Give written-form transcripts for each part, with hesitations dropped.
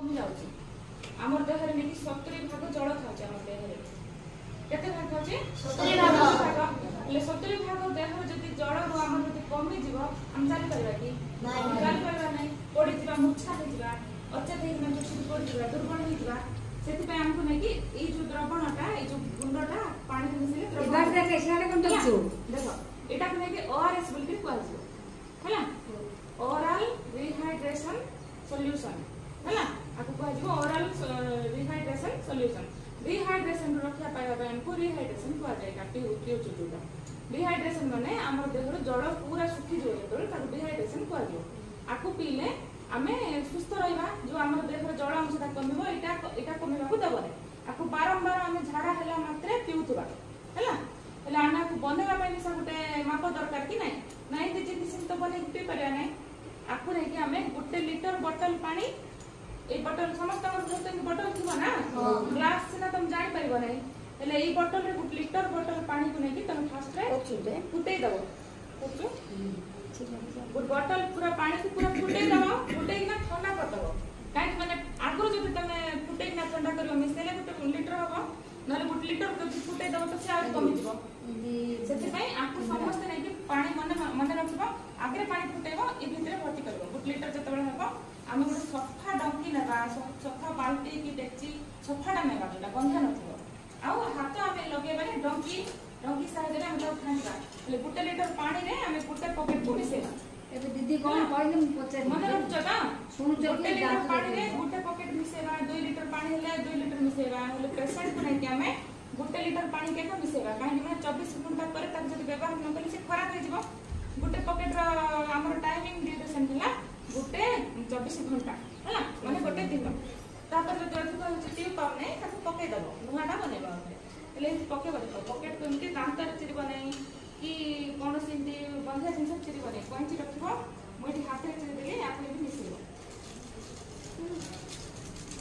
कमी जाउची हमर देह रे नेकी 70 भाग जल खाउची हमर देह रे केते भाग खाउची 70 भाग ले 70 भाग देह रे जति जल रो हमर जति कमी जीव हम जानि परबा कि नहीं जानि परबा नहीं पड़ी जीवा मुच्छा हो जीवा अचेत हे मन छुट पड़ी जीवा दुर्बल हो जीवा सेति पे हमको नै कि ए जो द्रवणटा ए जो गुंडटा पानी में मिसले द्रवण एबार देख एसाने कोन तछु देखो एटा को नै कि ओआरएस बोल के कहल छी हला ओरल रिहाइड्रेशन सॉल्यूशन हला आकु कहजिबो ओरल रिहाइड्रेशन सॉल्यूशन रिहाइड्रेशन रखिया पाइबा हमको रिहाइड्रेशन कह जाय काटी उठियो चुटुटा रिहाइड्रेशन माने हमर देह रो जल पूरा सुखी जो तो ताको रिहाइड्रेशन कह दियो आकु पीले आमे सुस्थ रहबा जो हमर देह रो जल अंशटा कमिबो एटा कमिबा को दबो आकु बारंबार आमे झाड़ा हला मात्रे पिउतबा हला हला आना को बनेबा पई निसा गुटे माप दरकार कि नै नै जे जिनिस तो बने पी परिया नै आकु नै कि आमे गुटे लीटर बोतल पानी ए बोतल समस्त घर तो बोतल थिबो ना ग्लास से ना तुम जाई परिबो नै हले ए बोतल रे गुटे लीटर बोतल पानी को नै कि तुम फास्ट रे फुटै दबो ओके गुड बोतल पूरा पानी को पूरा फुटै दबो फुटै ना ठंडा कर दबो काई माने आगु जति तमे फुटै ना ठंडा करियो मिसेले गुटे लीटर हबो नले गुटे लीटर जति फुटै दबो तो से आ कमी दिबो सेति पई आकु समस्त नै कि पानी मन रखबो आगे पानी फुटैबो ए भितरे भर्ती करबो गुटे लीटर जतबे हबो आमे गुटे सफा डंकी नेबा सफा बाल्टी की डेक्ची सफाटा नेबा जोटा गंधा नथिबो आउ हाथ आमे लगेबा ने डंकी सहायता रे हम तो खानिबा ले गुटे लीटर पानी रे आमे गुटे पॉकेट को मिसेबा एबे दीदी कोन कहले म पचे मन रखछ ना सुनु गुटे लीटर पानी रे गुटे पॉकेट मिसेबा 2 लीटर पानी हेले 2 लीटर मिसेबा हेले पेशेंट को नै कि आमे गुटे लीटर पानी के मिसेबा काहे कि 24 घंटा पर तक जति व्यवहार न कली से खराब हो जिवो गुटे पॉकेट रो हमर टाइमिंग ड्यूरेशन हला गुटे 24 घंटा हला माने गुटे दिन तापर जो जति को चिटियो पाव नै ताको पके दबो नुहाटा बनेबा एले पके बने पॉकेट को इनके दांतर चिरी बने कि कोन सिंती बंधा जिंस चिरी बने कोंची रखबो मोटी हाथ रे चिरी देले आपने भी मिसेबो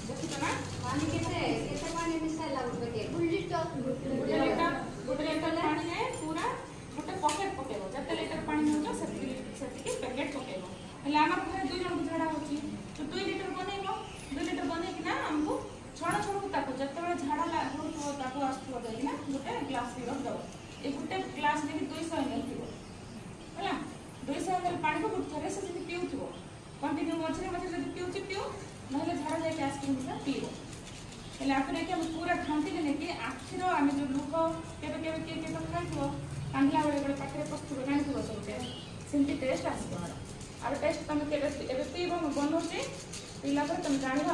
देखि तो ना पानी केते पानी मिसाइला गुटे फुल लीटर गुटे लीटर पानी है पूरा गुटे पॉकेट पकेबो जते लीटर पानी होतो सेति के पैकेट पकेबो हला हमर घरे 2 जण झाड़ा होची तो 2 लीटर बनेबो 2 लीटर बने कि ना हमको छोड़ छोड़ को ताको जते झाड़ा लागो तो ताको आस्थो दे ना गुटे ग्लास भी रख दो ए गुटे ग्लास में 200 ml थिबो हला 200 ml पानी को गुटे थरे से जति पिउथिबो कंटिन्यू मझे जति पिउ नहले झाड़ा जाय आइसक्रीम से पीबो एले आपने कि हम पूरा घांटी ले कि आखिर आमे जो लुक केबे के तो खाइबो कांगला बड़े पाखरे पस्तुबो कांथिबो सबके सिंती टेस्ट आसी तोरा और टेस्ट तमे केबे एबे पीबो बनोसी पीला पर तुम जानिबो।